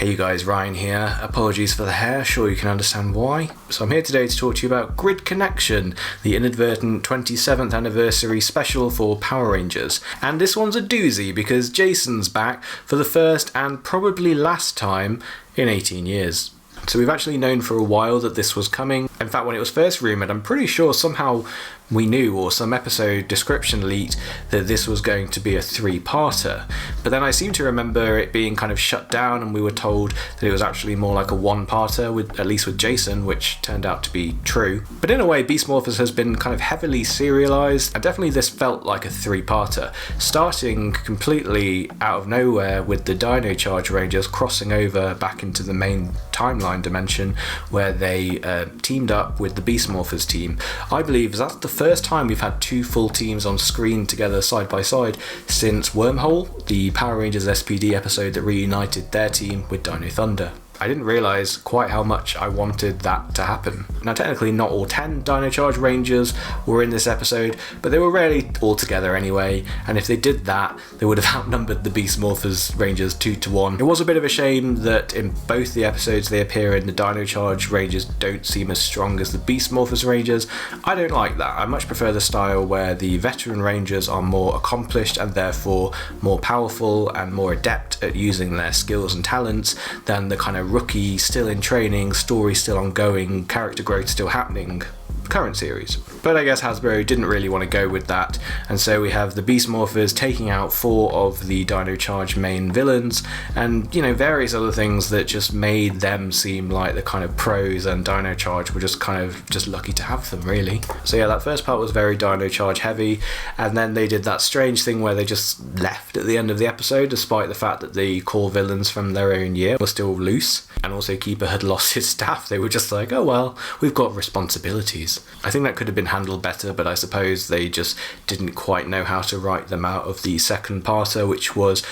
Hey you guys, Ryan here. Apologies for the hair, sure you can understand why. So I'm here today to talk to you about Grid Connection, the inadvertent 27th anniversary special for Power Rangers. And this one's a doozy because Jason's back for the first and probably last time in 18 years. So we've actually known for a while that this was coming. In fact, when it was first rumoured, I'm pretty sure somehow we knew, or some episode description leaked, that this was going to be a 3-parter. But then I seem to remember it being kind of shut down and we were told that it was actually more like a 1-parter, at least with Jason, which turned out to be true. But in a way, Beast Morphers has been kind of heavily serialized, and definitely this felt like a 3-parter, starting completely out of nowhere with the Dino Charge Rangers crossing over back into the main timeline dimension where they teamed up with the Beast Morphers team. I believe that's the first time we've had 2 full teams on screen together side by side since Wormhole, the Power Rangers SPD episode that reunited their team with Dino Thunder. I didn't realise quite how much I wanted that to happen. Now technically not all 10 Dino Charge Rangers were in this episode, but they were rarely all together anyway, and if they did that, they would have outnumbered the Beast Morphers Rangers 2-1. It was a bit of a shame that in both the episodes they appear in, the Dino Charge Rangers don't seem as strong as the Beast Morphers Rangers. I don't like that. I much prefer the style where the veteran Rangers are more accomplished and therefore more powerful and more adept at using their skills and talents than the kind of rookie, still in training, story still ongoing, character growth still happening current series. But I guess Hasbro didn't really want to go with that, and so we have the Beast Morphers taking out 4 of the Dino Charge main villains, and various other things that just made them seem like the kind of pros, and Dino Charge were just kind of just lucky to have them, really. So yeah, that first part was very Dino Charge heavy, and then they did that strange thing where they just left at the end of the episode, despite the fact that the core villains from their own year were still loose, and also Keeper had lost his staff. They were just like, oh well, we've got responsibilities. I think that could have been handled better, but I suppose they just didn't quite know how to write them out of the second parter, which was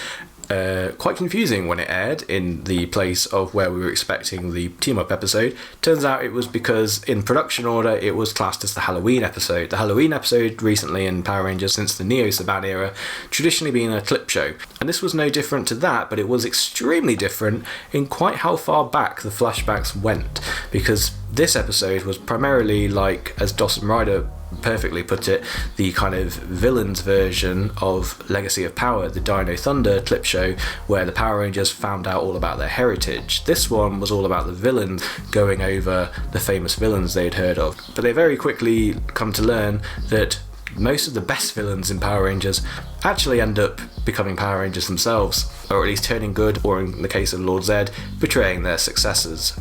quite confusing when it aired in the place of where we were expecting the team-up episode. Turns out it was because in production order it was classed as the Halloween episode. The Halloween episode recently in Power Rangers since the Neo-Saban era traditionally been a clip show, and this was no different to that, but it was extremely different in quite how far back the flashbacks went, because this episode was primarily, like as Dawson Ryder perfectly put it, the kind of villains version of Legacy of Power, the Dino Thunder clip show where the Power Rangers found out all about their heritage. This one was all about the villains going over the famous villains they'd heard of, but they very quickly come to learn that most of the best villains in Power Rangers actually end up becoming Power Rangers themselves, or at least turning good, or in the case of Lord Zed, betraying their successors.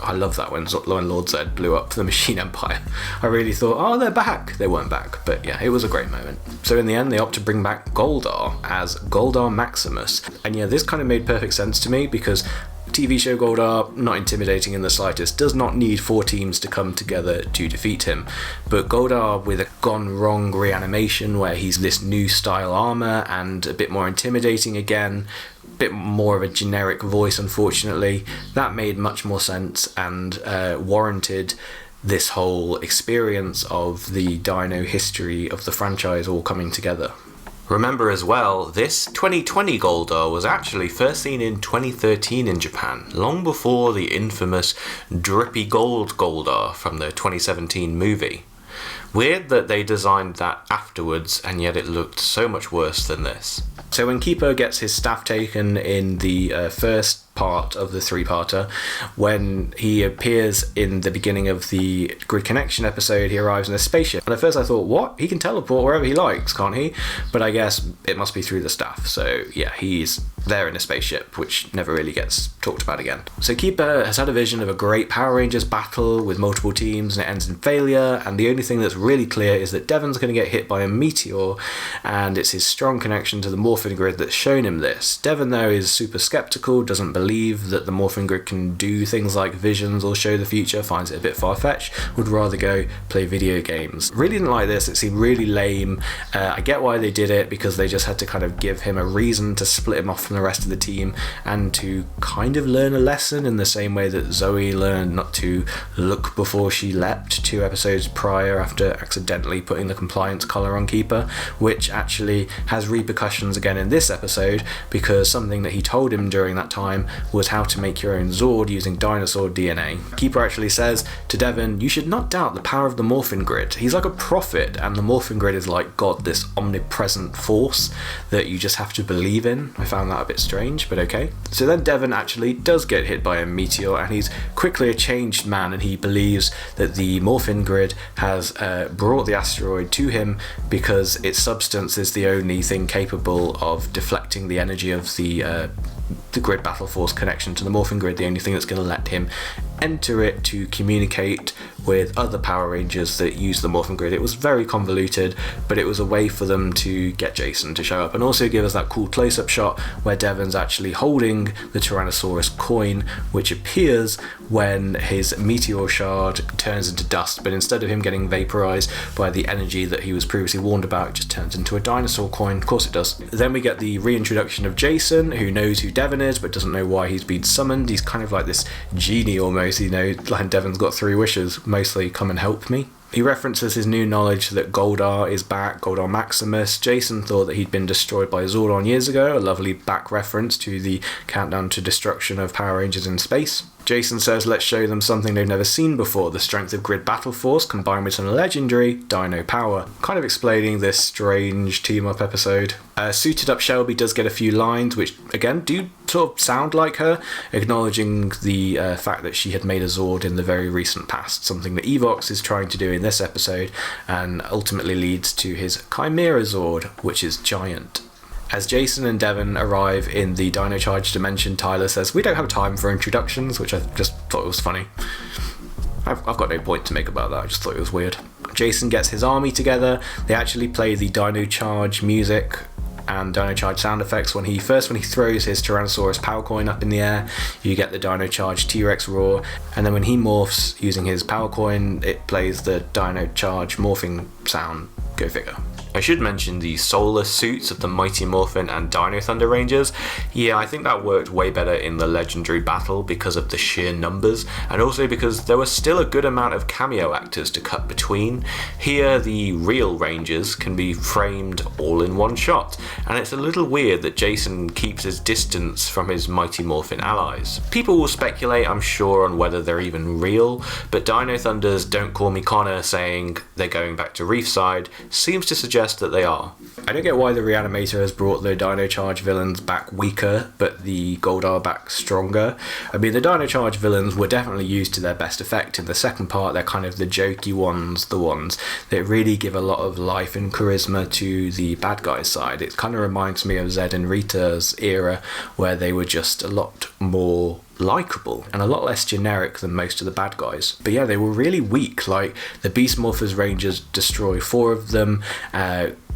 I love that when Lord Zed blew up the Machine Empire. I really thought, oh, they're back. They weren't back, but yeah, it was a great moment. So in the end, they opt to bring back Goldar as Goldar Maximus. And yeah, this kind of made perfect sense to me because TV show Goldar, not intimidating in the slightest, does not need 4 teams to come together to defeat him. But Goldar with a gone wrong reanimation where he's this new style armor and a bit more intimidating again, bit more of a generic voice, unfortunately, that made much more sense and warranted this whole experience of the Dino history of the franchise all coming together. Remember as well, this 2020 Goldar was actually first seen in 2013 in Japan, long before the infamous drippy gold Goldar from the 2017 movie. Weird that they designed that afterwards, and yet it looked so much worse than this. So when Keeper gets his staff taken in the first part of the 3-parter, when he appears in the beginning of the Grid Connection episode, he arrives in a spaceship. And at first I thought, what? He can teleport wherever he likes, can't he? But I guess it must be through the staff. So yeah, he's there in a spaceship, which never really gets talked about again. So Keeper has had a vision of a great Power Rangers battle with multiple teams, and it ends in failure, and the only thing that's really clear is that Devon's going to get hit by a meteor, and it's his strong connection to the Morphin Grid that's shown him this. Devon, though, is super skeptical, doesn't believe that the Morphin Grid can do things like visions or show the future, finds it a bit far-fetched, would rather go play video games. Really didn't like this, it seemed really lame. I get why they did it, because they just had to kind of give him a reason to split him off from the rest of the team and to kind of learn a lesson in the same way that Zoe learned not to look before she leapt 2 episodes prior after for accidentally putting the compliance collar on Keeper, which actually has repercussions again in this episode, because something that he told him during that time was how to make your own Zord using dinosaur DNA. Keeper actually says to Devon, "You should not doubt the power of the morphing grid. He's like a prophet, and the morphing grid is like God, this omnipresent force that you just have to believe in." I found that a bit strange, but okay. So then Devon actually does get hit by a meteor, and he's quickly a changed man, and he believes that the morphing grid has brought the asteroid to him because its substance is the only thing capable of deflecting the energy of the grid battle force connection to the morphing grid, the only thing that's going to let him enter it to communicate with other Power Rangers that use the morphing grid. It was very convoluted, but it was a way for them to get Jason to show up and also give us that cool close-up shot where Devon's actually holding the Tyrannosaurus coin, which appears when his meteor shard turns into dust, but instead of him getting vaporized by the energy that he was previously warned about, it just turns into a dinosaur coin. Of course it does. Then we get the reintroduction of Jason, who knows who Devon is but doesn't know why he's been summoned. He's kind of like this genie almost, you know, like Devon's got 3 wishes, mostly come and help me. He references his new knowledge that Goldar is back, Goldar Maximus. Jason thought that he'd been destroyed by Zordon years ago, a lovely back reference to the countdown to destruction of Power Rangers in space. Jason says let's show them something they've never seen before, the strength of Grid Battle Force combined with some legendary Dino power. Kind of explaining this strange team-up episode. Suited up Shelby does get a few lines which again do sort of sound like her, acknowledging the fact that she had made a Zord in the very recent past, something that Evox is trying to do in this episode, and ultimately leads to his Chimera Zord, which is giant. As Jason and Devon arrive in the Dino Charge dimension, Tyler says, "We don't have time for introductions," which I just thought was funny. I've got no point to make about that, I just thought it was weird. Jason gets his army together. They actually play the Dino Charge music and Dino Charge sound effects when he throws his Tyrannosaurus power coin up in the air. You get the Dino Charge T-Rex roar, and then when he morphs using his power coin, it plays the Dino Charge morphing sound. Go figure. I should mention the soulless suits of the Mighty Morphin and Dino Thunder Rangers. Yeah, I think that worked way better in the legendary battle because of the sheer numbers, and also because there was still a good amount of cameo actors to cut between. Here, the real Rangers can be framed all in one shot, and it's a little weird that Jason keeps his distance from his Mighty Morphin allies. People will speculate, I'm sure, on whether they're even real, but Dino Thunder's Don't Call Me Connor saying they're going back to Reefside seems to suggest that they are. I don't get why the Reanimator has brought the Dino Charge villains back weaker, but the Goldar back stronger. I mean, the Dino Charge villains were definitely used to their best effect. In the second part, they're kind of the jokey ones, the ones that really give a lot of life and charisma to the bad guys' side. It kind of reminds me of Zed and Rita's era, where they were just a lot more likeable and a lot less generic than most of the bad guys. But yeah, they were really weak. Like the Beast Morphers Rangers destroy 4 of them,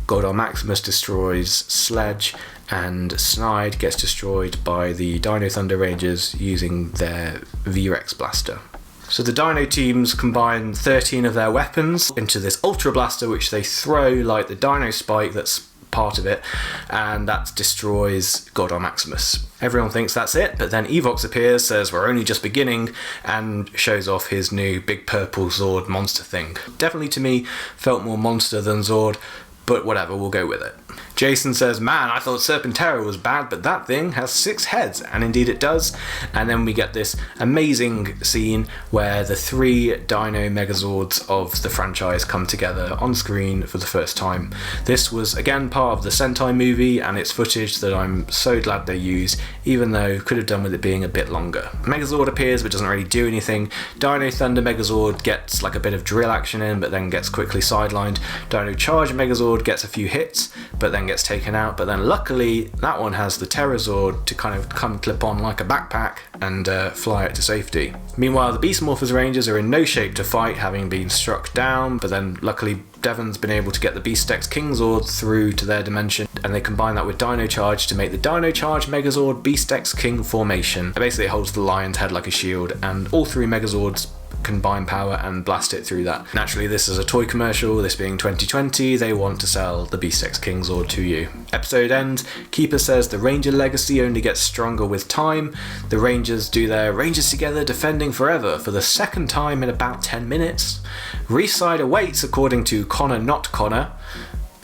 Goldar Maximus destroys Sledge, and Snide gets destroyed by the Dino Thunder Rangers using their V-Rex blaster. So the Dino teams combine 13 of their weapons into this Ultra Blaster, which they throw like the Dino Spike that's part of it, and that destroys Goldar Maximus. Everyone thinks that's it, but then Evox appears, says we're only just beginning, and shows off his new big purple Zord monster thing. Definitely to me felt more monster than Zord, but whatever, we'll go with it. Jason says, "Man, I thought Serpentera was bad, but that thing has 6 heads," and indeed it does. And then we get this amazing scene where the 3 Dino Megazords of the franchise come together on screen for the first time. This was again part of the Sentai movie, and it's footage that I'm so glad they use, even though could have done with it being a bit longer. Megazord appears but doesn't really do anything. Dino Thunder Megazord gets like a bit of drill action in, but then gets quickly sidelined. Dino Charge Megazord gets a few hits, but then gets taken out, but then luckily that one has the Terrazord to kind of come clip on like a backpack and fly it to safety. Meanwhile, the Beast Morphers Rangers are in no shape to fight, having been struck down, but then luckily Devon's been able to get the Beastex Kingzord through to their dimension, and they combine that with Dino Charge to make the Dino Charge Megazord Beastex King formation. It basically holds the lion's head like a shield, and all 3 Megazords combine power and blast it through that. Naturally, this is a toy commercial, this being 2020, they want to sell the Beast-X Kingzord to you. Episode ends, Keeper says the Ranger legacy only gets stronger with time. The Rangers do their Rangers Together Defending Forever for the second time in about 10 minutes. Reese-side awaits according to Connor Not Connor.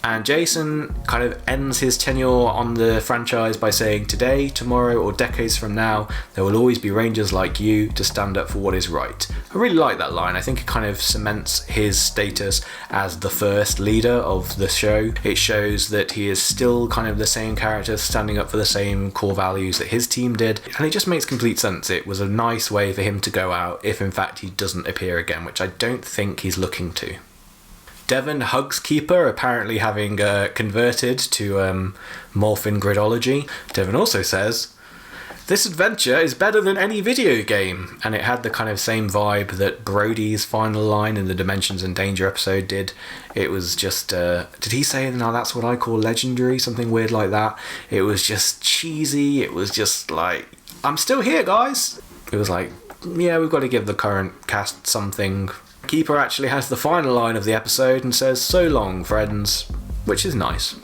And Jason kind of ends his tenure on the franchise by saying, today, tomorrow, or decades from now, there will always be Rangers like you to stand up for what is right. I really like that line. I think it kind of cements his status as the first leader of the show. It shows that he is still kind of the same character, standing up for the same core values that his team did. And it just makes complete sense. It was a nice way for him to go out if in fact he doesn't appear again, which I don't think he's looking to. Devon hugs Keeper, apparently having converted to Morphin Gridology. Devon also says, this adventure is better than any video game. And it had the kind of same vibe that Brody's final line in the Dimensions in Danger episode did. It was just, did he say, now that's what I call legendary? Something weird like that. It was just cheesy. It was just like, I'm still here, guys. It was like, yeah, we've got to give the current cast something. Keeper actually has the final line of the episode and says, so long, friends, which is nice.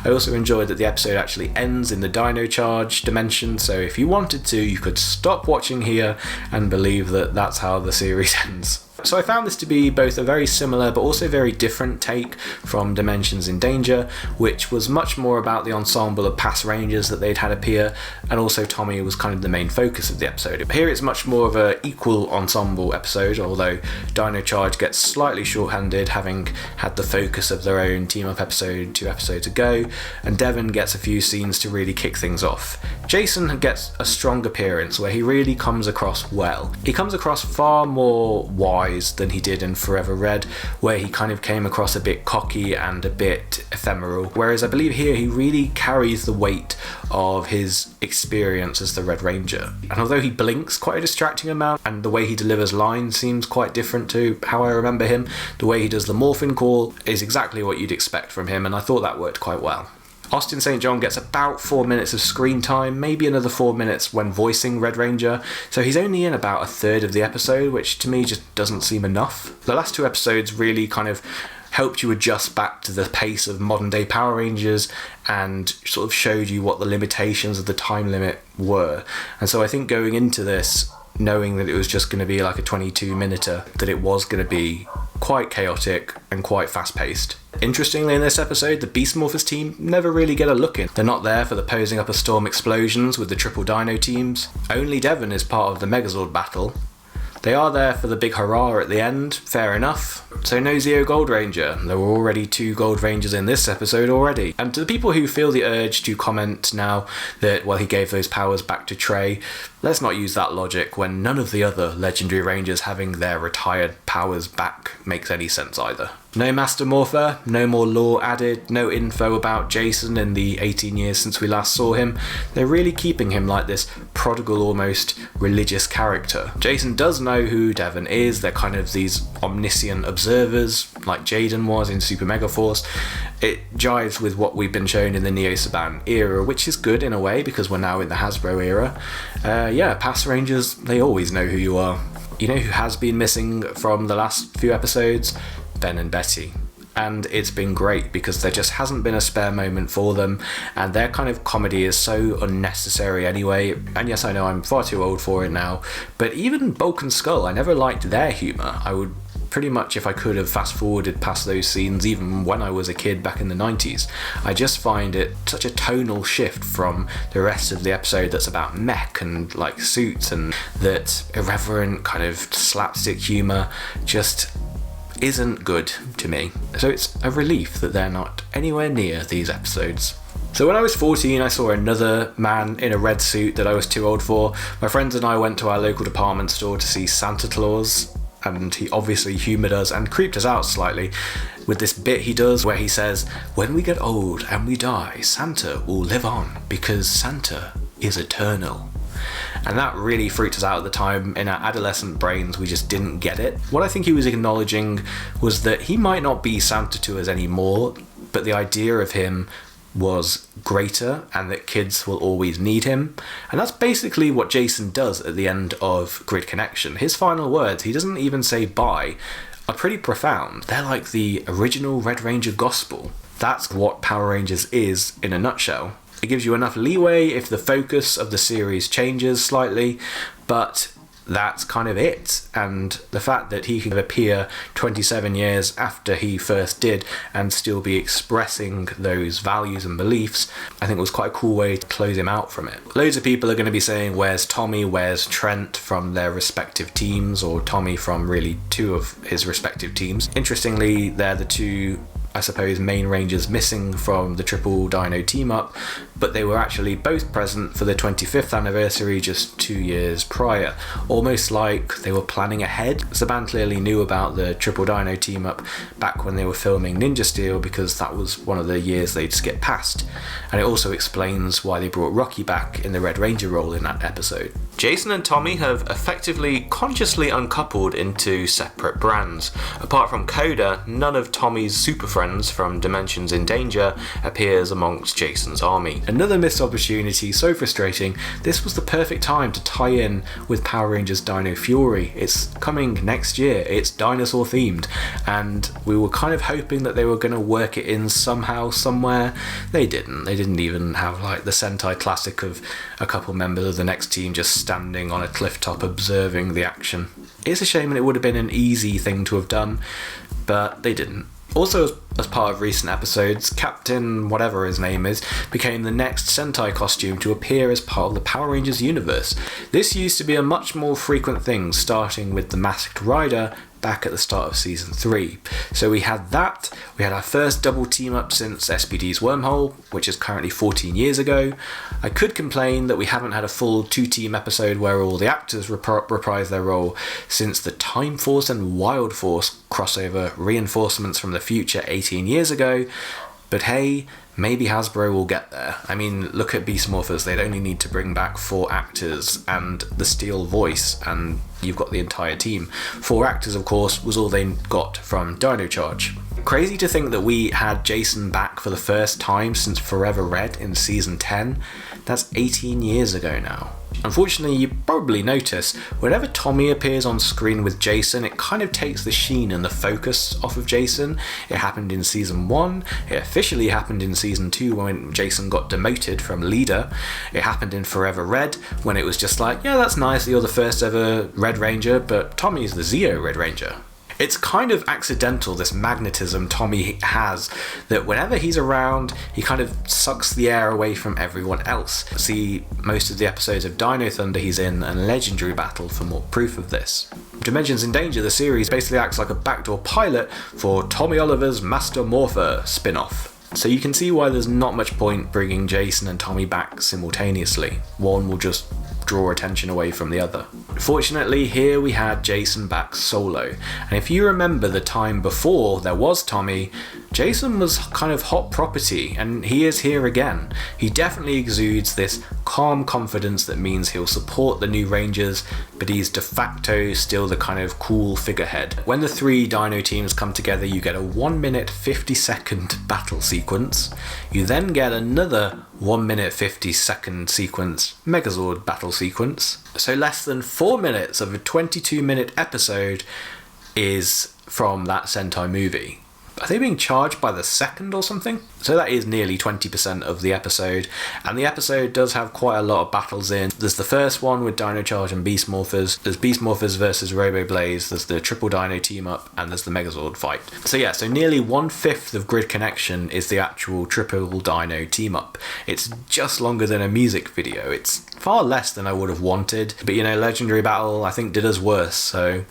I also enjoyed that the episode actually ends in the Dino Charge dimension, so if you wanted to, you could stop watching here and believe that that's how the series ends. So I found this to be both a very similar but also very different take from Dimensions in Danger, which was much more about the ensemble of past Rangers that they'd had appear, and also Tommy was kind of the main focus of the episode. Here it's much more of an equal ensemble episode, although Dino Charge gets slightly short-handed, having had the focus of their own team-up episode 2 episodes ago, and Devon gets a few scenes to really kick things off. Jason gets a strong appearance where he really comes across well. He comes across far more wise than he did in Forever Red, where he kind of came across a bit cocky and a bit ephemeral, whereas I believe here he really carries the weight of his experience as the Red Ranger. And although he blinks quite a distracting amount, and the way he delivers lines seems quite different to how I remember him, the way he does the morphin call is exactly what you'd expect from him, and I thought that worked quite well. Austin St. John gets about 4 minutes of screen time, maybe another 4 minutes when voicing Red Ranger, so he's only in about a third of the episode, which to me just doesn't seem enough. The last 2 episodes really kind of helped you adjust back to the pace of modern day Power Rangers and sort of showed you what the limitations of the time limit were. And so I think going into this, knowing that it was just going to be like a 22-minuter, that it was going to be quite chaotic and quite fast-paced. Interestingly, in this episode, the Beast Morphers team never really get a look in. They're not there for the posing up a storm explosions with the Triple Dino teams. Only Devon is part of the Megazord battle. They are there for the big hurrah at the end, fair enough. So no Zeo Gold Ranger. There were already 2 Gold Rangers in this episode already. And to the people who feel the urge to comment now that, well, he gave those powers back to Trey, let's not use that logic when none of the other legendary Rangers having their retired powers back makes any sense either. No Master Morpher, no more lore added, no info about Jason in the 18 years since we last saw him. They're really keeping him like this prodigal, almost religious character. Jason does know who Devon is. They're kind of these omniscient observers, like Jaden was in Super Mega Force. It jives with what we've been shown in the Neo Saban era, which is good in a way because we're now in the Hasbro era. Past Rangers, they always know who you are. You know who has been missing from the last few episodes? Ben and Betty. And it's been great because there just hasn't been a spare moment for them, and their kind of comedy is so unnecessary anyway. And yes, I know I'm far too old for it now, but even Bulk and Skull, I never liked their humour. I would pretty much, if I could, have fast forwarded past those scenes even when I was a kid back in the 90s. I just find it such a tonal shift from the rest of the episode that's about mech and like suits, and that irreverent kind of slapstick humour just isn't good to me. So it's a relief that they're not anywhere near these episodes. So when I was 14, I saw another man in a red suit that I was too old for. My friends and I went to our local department store to see Santa Claus, and he obviously humoured us and creeped us out slightly with this bit he does where he says, when we get old and we die, Santa will live on because Santa is eternal. And that really freaked us out at the time. In our adolescent brains, we just didn't get it. What I think he was acknowledging was that he might not be Santa to us anymore, but the idea of him was greater and that kids will always need him. And that's basically what Jason does at the end of Grid Connection. His final words, he doesn't even say bye, are pretty profound. They're like the original Red Ranger gospel. That's what Power Rangers is in a nutshell. It gives you enough leeway if the focus of the series changes slightly, but that's kind of it. And the fact that he can appear 27 years after he first did and still be expressing those values and beliefs, I think was quite a cool way to close him out from it. Loads of people are going to be saying, where's Tommy, where's Trent from their respective teams, or Tommy from really two of his respective teams. Interestingly, they're the two, I suppose, main Rangers missing from the Triple Dino team-up, but they were actually both present for the 25th anniversary just 2 years prior, almost like they were planning ahead. Saban clearly knew about the Triple Dino team-up back when they were filming Ninja Steel, because that was one of the years they'd skipped past, and it also explains why they brought Rocky back in the Red Ranger role in that episode. Jason and Tommy have effectively consciously uncoupled into separate brands. Apart from Coda, none of Tommy's super friends from Dimensions in Danger appears amongst Jason's army. Another missed opportunity, so frustrating. This was the perfect time to tie in with Power Rangers Dino Fury. It's coming next year, it's dinosaur themed, and we were kind of hoping that they were going to work it in somehow, somewhere. They didn't even have like the Sentai classic of a couple members of the next team just standing on a cliff top observing the action. It's a shame, and it would have been an easy thing to have done, but they didn't. Also, as part of recent episodes, Captain whatever his name is became the next Sentai costume to appear as part of the Power Rangers universe. This used to be a much more frequent thing, starting with the Masked Rider back at the start of season 3. So we had that, we had our first double team up since SPD's Wormhole, which is currently 14 years ago. I could complain that we haven't had a full 2-team episode where all the actors reprise their role since the Time Force and Wild Force crossover reinforcements from the future 18 years ago, but hey, maybe Hasbro will get there. I mean, look at Beast Morphers, they'd only need to bring back 4 actors and the Steel voice, and you've got the entire team. 4 actors, of course, was all they got from Dino Charge. Crazy to think that we had Jason back for the first time since Forever Red in season 10. That's 18 years ago now. Unfortunately, you probably notice whenever Tommy appears on screen with Jason, it kind of takes the sheen and the focus off of Jason. It happened in season 1, it officially happened in season 2 when Jason got demoted from leader. It happened in Forever Red when it was just like, yeah, that's nice that you're the first ever Red Ranger, but Tommy's the Zeo Red Ranger. It's kind of accidental, this magnetism Tommy has, that whenever he's around, he kind of sucks the air away from everyone else. See most of the episodes of Dino Thunder he's in, and Legendary Battle for more proof of this. Dimensions in Danger, the series, basically acts like a backdoor pilot for Tommy Oliver's Master Morpher spin-off. So you can see why there's not much point bringing Jason and Tommy back simultaneously. One will just draw attention away from the other. Fortunately, here we had Jason back solo, and if you remember the time before there was Tommy, Jason was kind of hot property, and he is here again. He definitely exudes this calm confidence that means he'll support the new Rangers, but he's de facto still the kind of cool figurehead. When the 3 Dino teams come together, you get a 1 minute 50 second battle sequence. You then get another 1 minute 50 second sequence, Megazord battle sequence. So less than 4 minutes of a 22-minute episode is from that Sentai movie. Are they being charged by the second or something? So that is nearly 20% of the episode, and the episode does have quite a lot of battles in. There's the first one with Dino Charge and Beast Morphers, there's Beast Morphers versus Robo Blaze, there's the Triple Dino team up, and there's the Megazord fight. So yeah, so nearly 1/5 of Grid Connection is the actual Triple Dino team up. It's just longer than a music video. It's far less than I would have wanted, but you know, Legendary Battle I think did us worse, so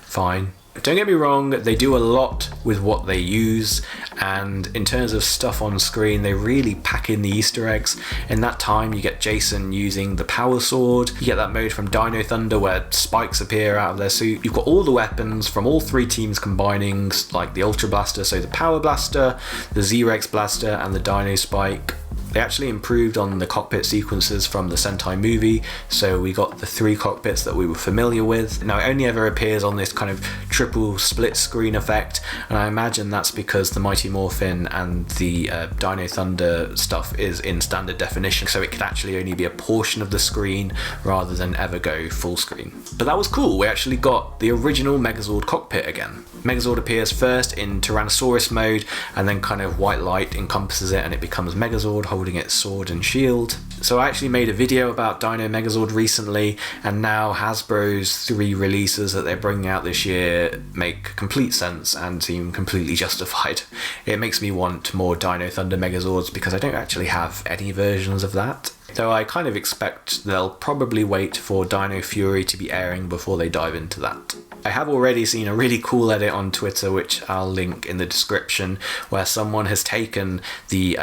fine. Don't get me wrong, they do a lot with what they use, and in terms of stuff on screen, they really pack in the Easter eggs. In that time, you get Jason using the Power Sword, you get that mode from Dino Thunder where spikes appear out of their suit. You've got all the weapons from all 3 teams combining, like the Ultra Blaster, so the Power Blaster, the Z-Rex Blaster, and the Dino Spike. They actually improved on the cockpit sequences from the Sentai movie, so we got the 3 cockpits that we were familiar with. Now it only ever appears on this kind of triple split screen effect, and I imagine that's because the Mighty Morphin and the Dino Thunder stuff is in standard definition, so it could actually only be a portion of the screen rather than ever go full screen. But that was cool. We actually got the original Megazord cockpit again. Megazord appears first in Tyrannosaurus mode, and then kind of white light encompasses it and it becomes Megazord holding its sword and shield. So I actually made a video about Dino Megazord recently, and now Hasbro's 3 releases that they're bringing out this year make complete sense and seem completely justified. It makes me want more Dino Thunder Megazords because I don't actually have any versions of that. Though I kind of expect they'll probably wait for Dino Fury to be airing before they dive into that. I have already seen a really cool edit on Twitter, which I'll link in the description, where someone has taken the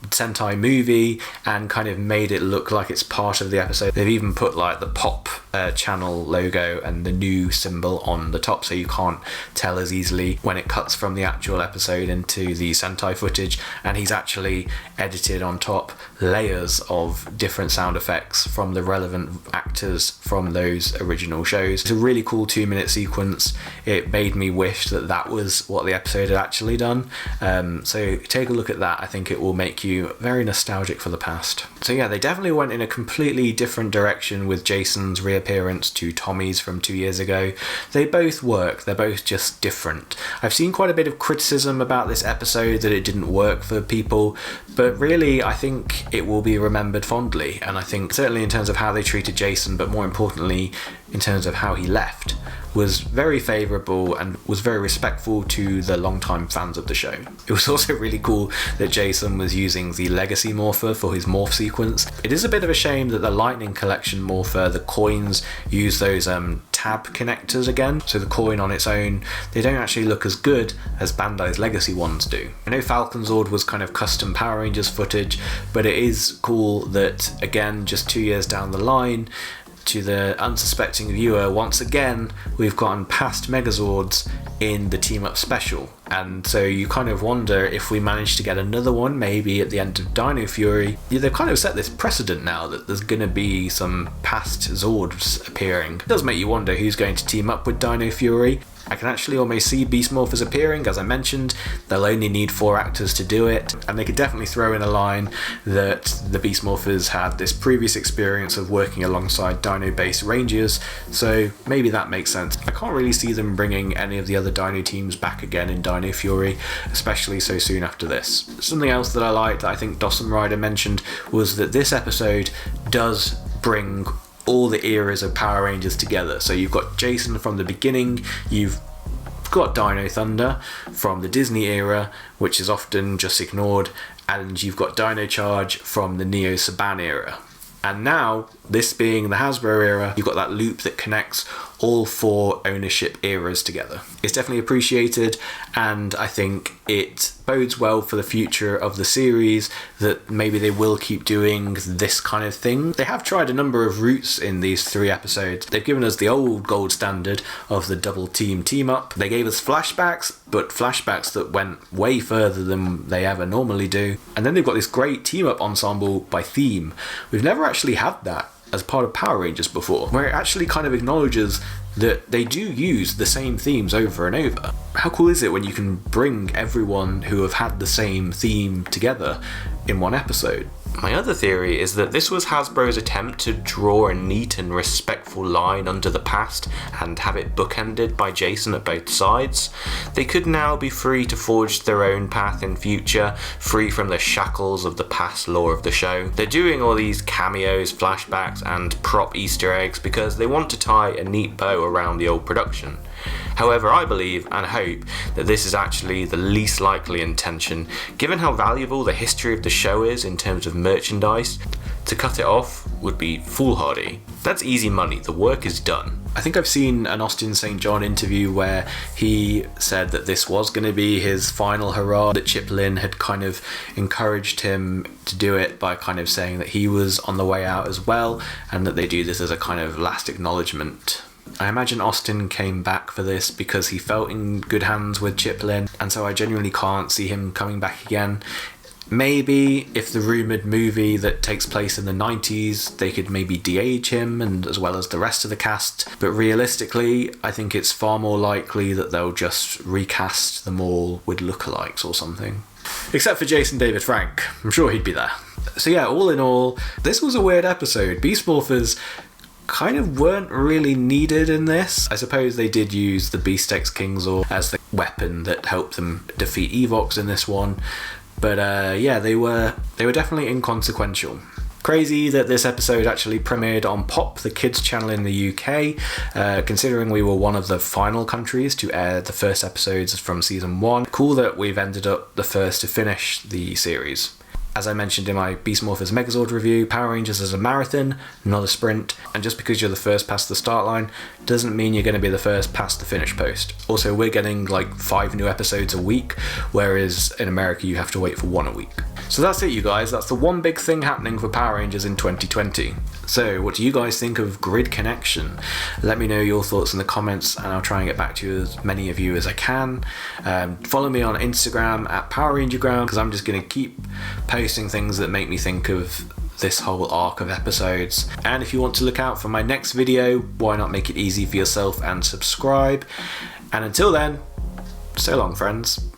Sentai movie and kind of made it look like it's part of the episode. They've even put like the pop channel logo and the new symbol on the top, so you can't tell as easily when it cuts from the actual episode into the Sentai footage, and he's actually edited on top layers of different sound effects from the relevant actors from those original shows. It's a really cool 2-minute sequence. It made me wish that that was what the episode had actually done, so take a look at that. I think it will make you very nostalgic for the past. So yeah, they definitely went in a completely different direction with Jason's reappearance to Tommy's from 2 years ago. They both work, they're both just different. I've seen quite a bit of criticism about this episode, that it didn't work for people, but really I think it will be remembered fondly, and I think certainly in terms of how they treated Jason, but more importantly in terms of how he left, was very favourable and was very respectful to the long-time fans of the show. It was also really cool that Jason was using the Legacy Morpher for his morph sequence. It is a bit of a shame that the Lightning Collection Morpher, the coins, use those tab connectors again, so the coin on its own, they don't actually look as good as Bandai's Legacy ones do. I know Falcon Zord was kind of custom Power Rangers footage, but it is cool that, again, just 2 years down the line, to the unsuspecting viewer, once again we've gotten past Megazords in the Team Up special, and so you kind of wonder if we manage to get another one maybe at the end of Dino Fury. Yeah, they've kind of set this precedent now that there's going to be some past Zords appearing. It does make you wonder who's going to team up with Dino Fury. I can actually almost see Beast Morphers appearing. As I mentioned, they'll only need 4 actors to do it, and they could definitely throw in a line that the Beast Morphers had this previous experience of working alongside Dino-based Rangers, so maybe that makes sense. I can't really see them bringing any of the other Dino teams back again in Dino Fury, especially so soon after this. Something else that I liked, that I think Dawson Rider mentioned, was that this episode does bring all the eras of Power Rangers together. So you've got Jason from the beginning, you've got Dino Thunder from the Disney era, which is often just ignored, and you've got Dino Charge from the Neo Saban era. And now, this being the Hasbro era, you've got that loop that connects all 4 ownership eras together. It's definitely appreciated, and I think it bodes well for the future of the series that maybe they will keep doing this kind of thing. They have tried a number of routes in these 3 episodes. They've given us the old gold standard of the double team up. They gave us flashbacks, but flashbacks that went way further than they ever normally do. And then they've got this great team up ensemble by theme. We've never actually had that as part of Power Rangers before, where it actually kind of acknowledges that they do use the same themes over and over. How cool is it when you can bring everyone who have had the same theme together in one episode? My other theory is that this was Hasbro's attempt to draw a neat and respectful line under the past and have it bookended by Jason at both sides. They could now be free to forge their own path in future, free from the shackles of the past lore of the show. They're doing all these cameos, flashbacks and prop Easter eggs because they want to tie a neat bow around the old production. However, I believe and hope that this is actually the least likely intention, given how valuable the history of the show is in terms of merchandise. To cut it off would be foolhardy. That's easy money, the work is done. I think I've seen an Austin St. John interview where he said that this was going to be his final hurrah, that Chip Lynn had kind of encouraged him to do it by kind of saying that he was on the way out as well, and that they do this as a kind of last acknowledgement. I imagine Austin came back for this because he felt in good hands with Chip Lynn, and so I genuinely can't see him coming back again. Maybe if the rumoured movie that takes place in the 90s, they could maybe de-age him and as well as the rest of the cast. But realistically, I think it's far more likely that they'll just recast them all with lookalikes or something. Except for Jason David Frank. I'm sure he'd be there. So yeah, all in all, this was a weird episode. Beast Morphers kind of weren't really needed in this. I suppose they did use the Beast X Kingzor as the weapon that helped them defeat Evox in this one. But yeah, they were definitely inconsequential. Crazy that this episode actually premiered on Pop, the kids channel in the UK, considering we were one of the final countries to air the first episodes from season 1. Cool that we've ended up the first to finish the series. As I mentioned in my Beast Morphers Megazord review, Power Rangers is a marathon, not a sprint, and just because you're the first past the start line doesn't mean you're going to be the first past the finish post. Also, we're getting like 5 new episodes a week, whereas in America you have to wait for 1 a week. So that's it, you guys. That's the one big thing happening for Power Rangers in 2020. So what do you guys think of Grid Connection? Let me know your thoughts in the comments and I'll try and get back to as many of you as I can. Follow me on Instagram at Power Ranger Ground, because I'm just going to keep posting things that make me think of this whole arc of episodes. And if you want to look out for my next video, why not make it easy for yourself and subscribe? And until then, so long, friends.